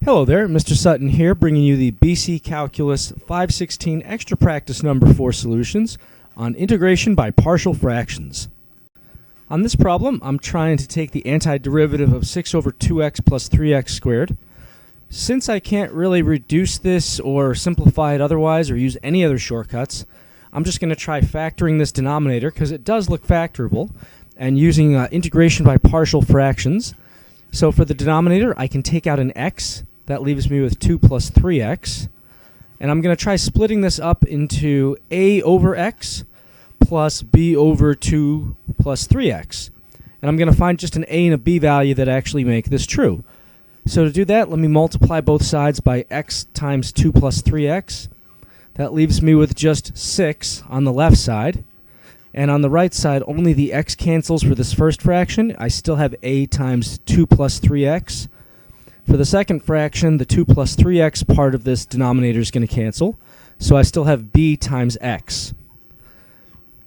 Hello there, Mr. Sutton here, bringing you the BC Calculus 516 Extra Practice Number 4 solutions on integration by partial fractions. On this problem, I'm trying to take the antiderivative of 6 over 2x plus 3x squared. Since I can't really reduce this or simplify it otherwise or use any other shortcuts, I'm just going to try factoring this denominator because it does look factorable, and using integration by partial fractions. So for the denominator, I can take out an x. That leaves me with 2 plus 3x. And I'm going to try splitting this up into a over x plus b over 2 plus 3x. And I'm going to find just an a and a b value that actually make this true. So to do that, let me multiply both sides by x times 2 plus 3x. That leaves me with just 6 on the left side. And on the right side, only the x cancels for this first fraction. I still have a times 2 plus 3x. For the second fraction, the 2 plus 3x part of this denominator is going to cancel. So I still have b times x.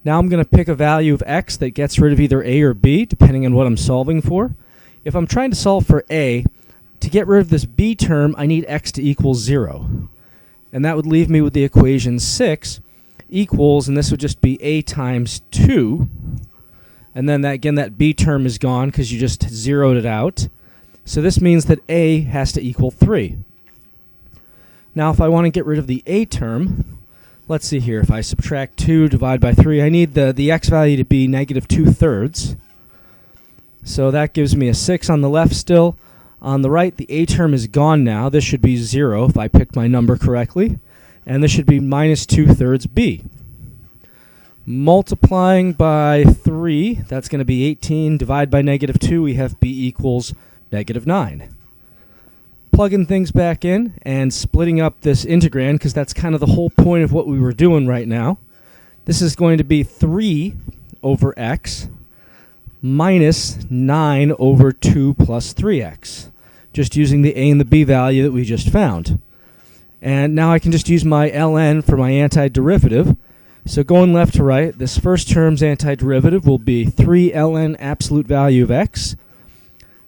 Now I'm going to pick a value of x that gets rid of either a or b, depending on what I'm solving for. If I'm trying to solve for a, to get rid of this b term, I need x to equal 0. And that would leave me with the equation 6 equals, and this would just be a times 2. And then that b term is gone because you just zeroed it out. So this means that a has to equal 3. Now if I want to get rid of the a term, let's see here. If I subtract 2, divide by 3, I need the x value to be negative 2/3. So that gives me a 6 on the left still. On the right, the a term is gone now. This should be 0 if I picked my number correctly. And this should be minus 2/3 b. Multiplying by 3, that's going to be 18. Divide by negative 2, we have b equals negative 9. Plugging things back in and splitting up this integrand, because that's kind of the whole point of what we were doing right now. This is going to be 3 over x minus 9 over 2 plus 3x, just using the a and the b value that we just found. And now I can just use my ln for my antiderivative. So going left to right, this first term's antiderivative will be 3 ln absolute value of x.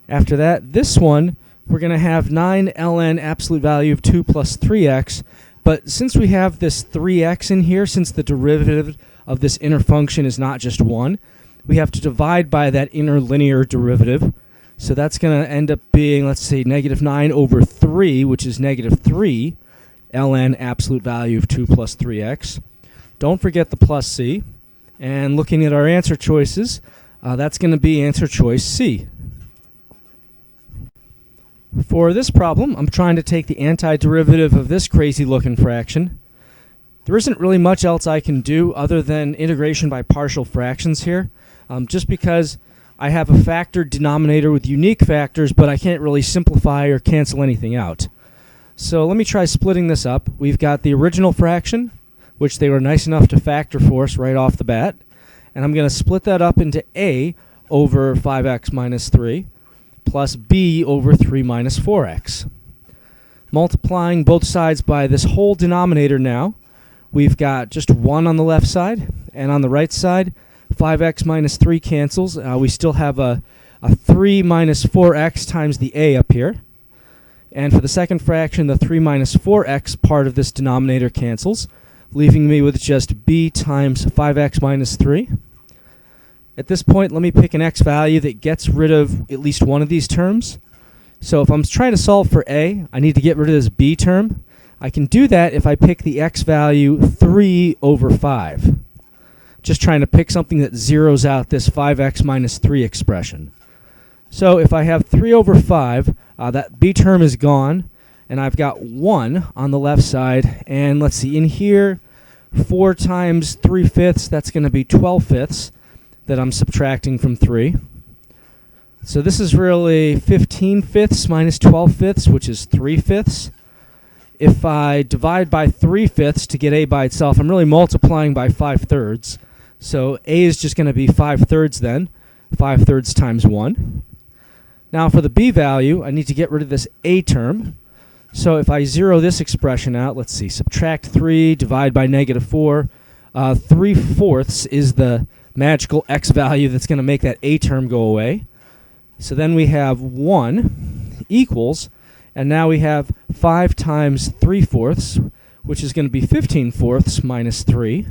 After that, this one, we're going to have 9 ln absolute value of 2 plus 3x. But since we have this 3x in here, since the derivative of this inner function is not just 1, we have to divide by that inner linear derivative. So that's going to end up being, let's say, negative 9 over 3, which is negative 3 ln absolute value of 2 plus 3x. Don't forget the plus c. And looking at our answer choices, that's going to be answer choice C. For this problem, I'm trying to take the antiderivative of this crazy-looking fraction. There isn't really much else I can do other than integration by partial fractions here, just because I have a factored denominator with unique factors, but I can't really simplify or cancel anything out. So let me try splitting this up. We've got the original fraction, which they were nice enough to factor for us right off the bat, and I'm going to split that up into a over 5x minus 3. Plus b over 3 minus 4x. Multiplying both sides by this whole denominator now, we've got just 1 on the left side, and on the right side, 5x minus 3 cancels. We still have a 3 minus 4x times the a up here. And for the second fraction, the 3 minus 4x part of this denominator cancels, leaving me with just b times 5x minus 3. At this point, let me pick an x value that gets rid of at least one of these terms. So if I'm trying to solve for a, I need to get rid of this b term. I can do that if I pick the x value 3 over 5. Just trying to pick something that zeroes out this 5x minus 3 expression. So if I have 3 over 5, that b term is gone, and I've got 1 on the left side. And let's see, in here, 4 times 3/5, that's going to be 12/5. That I'm subtracting from 3. So this is really 15/5 minus 12/5, which is 3/5. If I divide by 3/5 to get a by itself, I'm really multiplying by 5/3. So a is just going to be 5/3 then, 5/3 times 1. Now for the b value, I need to get rid of this a term. So if I zero this expression out, let's see, subtract 3, divide by negative 4, 3/4 is the magical x value that's going to make that a term go away. So then we have 1 equals, And now we have 5 times 3/4, which is going to be 15/4 minus 3.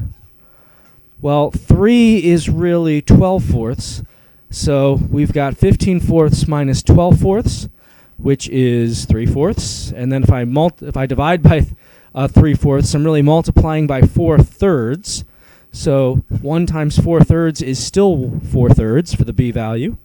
Well, 3 is really 12/4, so we've got 15/4 minus 12/4, which is 3/4. And then if I divide by 3/4, I'm really multiplying by 4/3. So 1 times 4/3 is still 4/3 for the b value.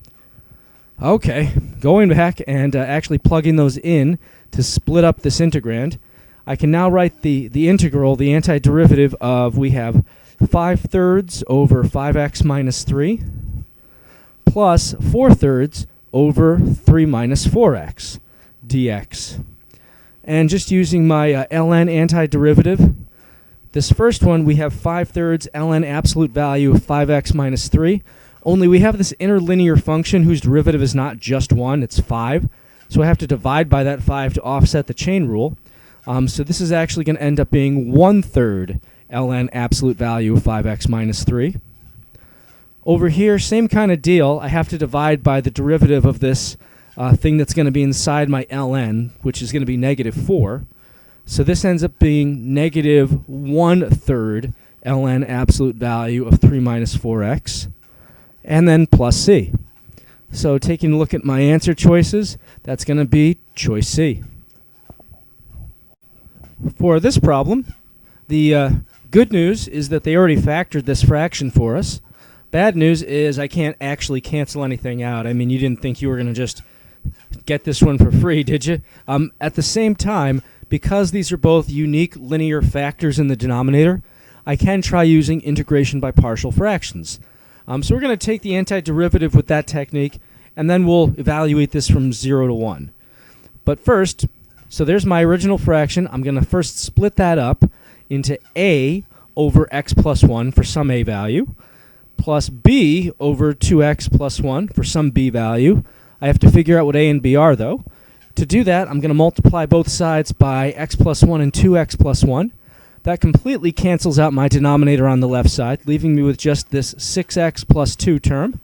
Okay, going back and actually plugging those in to split up this integrand, I can now write the integral, the antiderivative of, we have 5/3 over 5x minus 3 plus 4/3 over 3 minus 4x dx. And just using my ln antiderivative, this first one we have 5/3 ln absolute value of 5x minus 3, only we have this interlinear function whose derivative is not just 1, it's 5. So I have to divide by that 5 to offset the chain rule. So this is actually going to end up being 1/3 ln absolute value of 5x minus 3. Over here, same kind of deal. I have to divide by the derivative of this thing that's going to be inside my ln, which is going to be -4. So this ends up being -1/3 ln absolute value of 3 minus 4x, and then plus c. So taking a look at my answer choices, that's going to be choice C. For this problem, the good news is that they already factored this fraction for us. Bad news is I can't actually cancel anything out. I mean, you didn't think you were going to just get this one for free, did you? At the same time, because these are both unique linear factors in the denominator, I can try using integration by partial fractions. So we're going to take the antiderivative with that technique, and then we'll evaluate this from 0 to 1. But first, so there's my original fraction. I'm going to first split that up into a over x plus 1 for some a value, plus b over 2x plus 1 for some b value. I have to figure out what a and b are, though. To do that, I'm going to multiply both sides by x plus 1 and 2x plus 1. That completely cancels out my denominator on the left side, leaving me with just this 6x plus 2 term.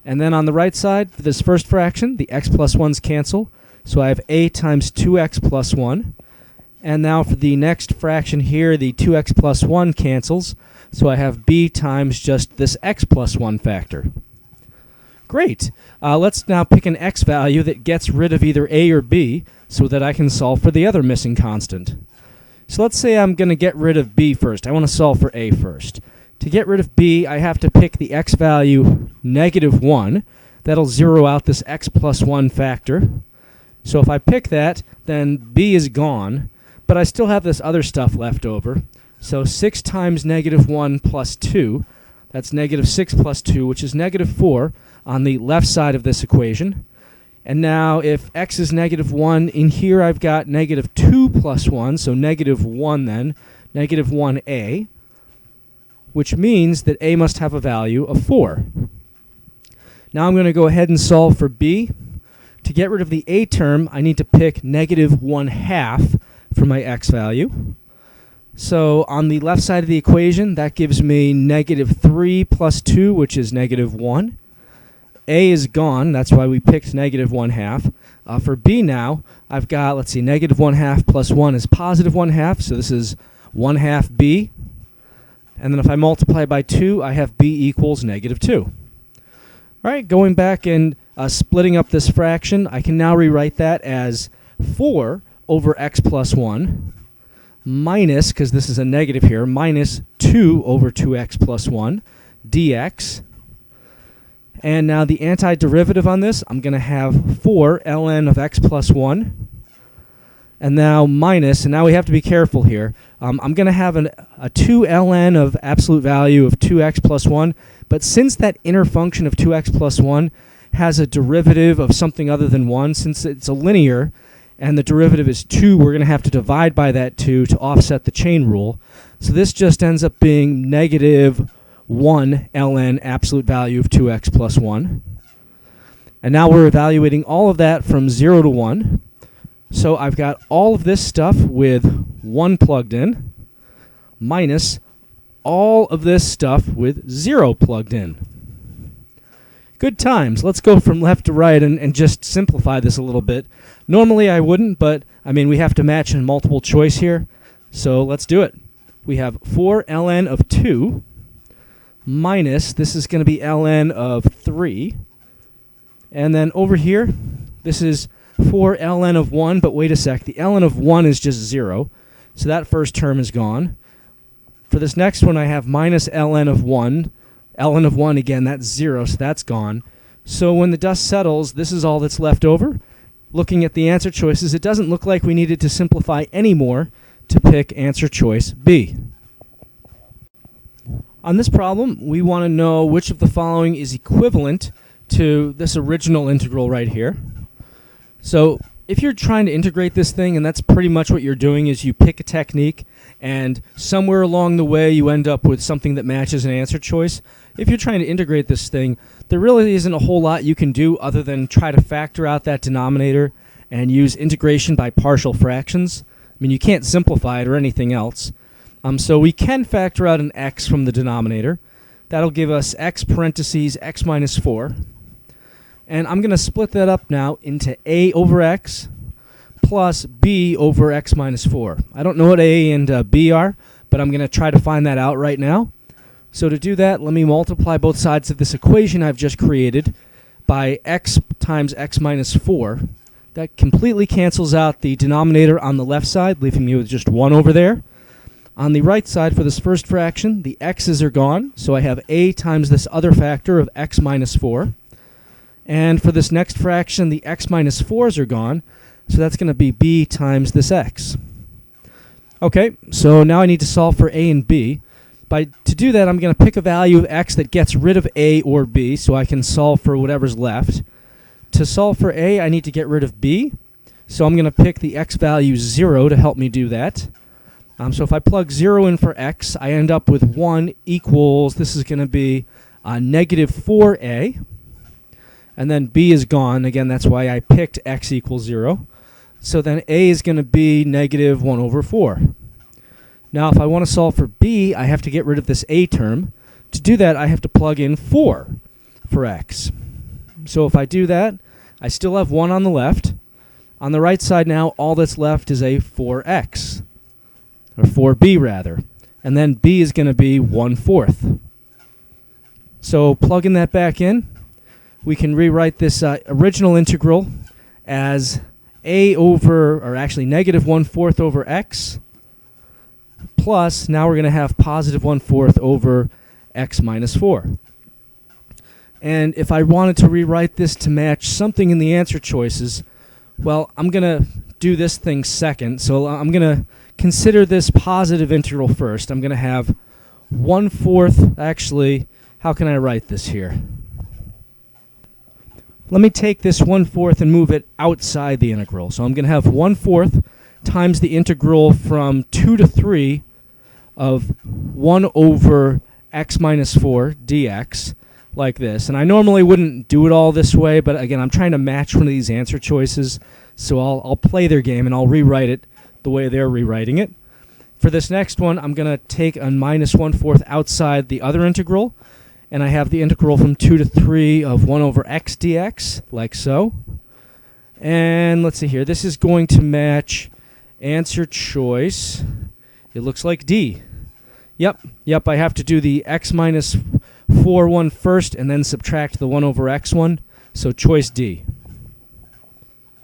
And then on the right side, for this first fraction, the x plus 1's cancel. So I have a times 2x plus 1. And now for the next fraction here, the 2x plus 1 cancels. So I have b times just this x plus 1 factor. Great. Let's now pick an x value that gets rid of either a or b so that I can solve for the other missing constant. So let's say I'm going to get rid of b first. I want to solve for a first. To get rid of b, I have to pick the x value -1. That'll zero out this x plus 1 factor. So if I pick that, then b is gone, but I still have this other stuff left over. So 6 times -1 plus 2, that's -6 plus 2, which is -4 on the left side of this equation. And now if x is -1, in here I've got -2 plus 1, so -1 then, -1a, which means that a must have a value of 4. Now I'm going to go ahead and solve for b. To get rid of the a term, I need to pick -1/2 for my x value. So on the left side of the equation, that gives me -3 plus 2, which is -1. A is gone, that's why we picked -1/2. For b now, I've got, let's see, -1/2 plus 1 is +1/2, so this is 1/2 b. And then if I multiply by 2, I have b equals -2. All right, going back and splitting up this fraction, I can now rewrite that as 4 over x plus 1 minus, because this is a negative here, minus 2 over 2x plus 1 dx. And now the antiderivative on this, I'm going to have 4 ln of x plus 1. And now minus, and now we have to be careful here. I'm going to have a 2 ln of absolute value of 2x plus 1. But since that inner function of 2x plus 1 has a derivative of something other than 1, since it's a linear, and the derivative is 2, we're going to have to divide by that 2 to offset the chain rule. So this just ends up being -1 ln absolute value of 2x plus 1. And now we're evaluating all of that from 0 to 1. So I've got all of this stuff with 1 plugged in, minus all of this stuff with 0 plugged in. Good times. Let's go from left to right and just simplify this a little bit. Normally I wouldn't, but I mean we have to match in multiple choice here. So let's do it. We have 4 ln of 2 minus, this is going to be ln of 3. And then over here, this is 4 ln of 1, but wait a sec, the ln of 1 is just 0. So that first term is gone. For this next one, I have minus ln of 1. ln of 1, again, that's 0, so that's gone. So when the dust settles, this is all that's left over. Looking at the answer choices, it doesn't look like we needed to simplify anymore to pick answer choice B. On this problem, we want to know which of the following is equivalent to this original integral right here. So if you're trying to integrate this thing, and that's pretty much what you're doing, is you pick a technique, and somewhere along the way you end up with something that matches an answer choice. If you're trying to integrate this thing, there really isn't a whole lot you can do other than try to factor out that denominator and use integration by partial fractions. I mean, you can't simplify it or anything else. So we can factor out an x from the denominator. That'll give us x parentheses x minus 4. And I'm going to split that up now into a over x plus b over x minus 4. I don't know what a and b are, but I'm going to try to find that out right now. So to do that, let me multiply both sides of this equation I've just created by x times x minus 4. That completely cancels out the denominator on the left side, leaving me with just 1 over there. On the right side for this first fraction, the x's are gone, so I have a times this other factor of x minus 4. And for this next fraction, the x minus 4's are gone, so that's going to be b times this x. Okay, so now I need to solve for a and b. To do that, I'm going to pick a value of x that gets rid of a or b, so I can solve for whatever's left. To solve for a, I need to get rid of b, so I'm going to pick the x value 0 to help me do that. So if I plug 0 in for x, I end up with 1 equals, this is going to be negative 4a. And then b is gone. Again, that's why I picked x equals 0. So then a is going to be negative 1 over 4. Now, if I want to solve for b, I have to get rid of this a term. To do that, I have to plug in 4 for x. So if I do that, I still have 1 on the left. On the right side now, all that's left is a 4x, or 4b rather. And then b is going to be 1/4. So plugging that back in, we can rewrite this original integral as a over, or actually negative 1/4 over x, plus, now we're going to have positive 1/4 over x minus 4. And if I wanted to rewrite this to match something in the answer choices, well, I'm going to do this thing second. So I'm going to consider this positive integral first. I'm going to have 1/4, actually, how can I write this here? Let me take this 1/4 and move it outside the integral. So I'm going to have 1/4 times the integral from 2 to 3 of 1 over x minus 4 dx, like this. And I normally wouldn't do it all this way, but again, I'm trying to match one of these answer choices, so I'll play their game and I'll rewrite it the way they're rewriting it. For this next one, I'm going to take a minus 1/4 outside the other integral, and I have the integral from 2 to 3 of 1 over x dx, like so. And let's see here, this is going to match answer choice, it looks like D. Yep, I have to do the x minus 4 one first and then subtract the 1 over x one, so choice D.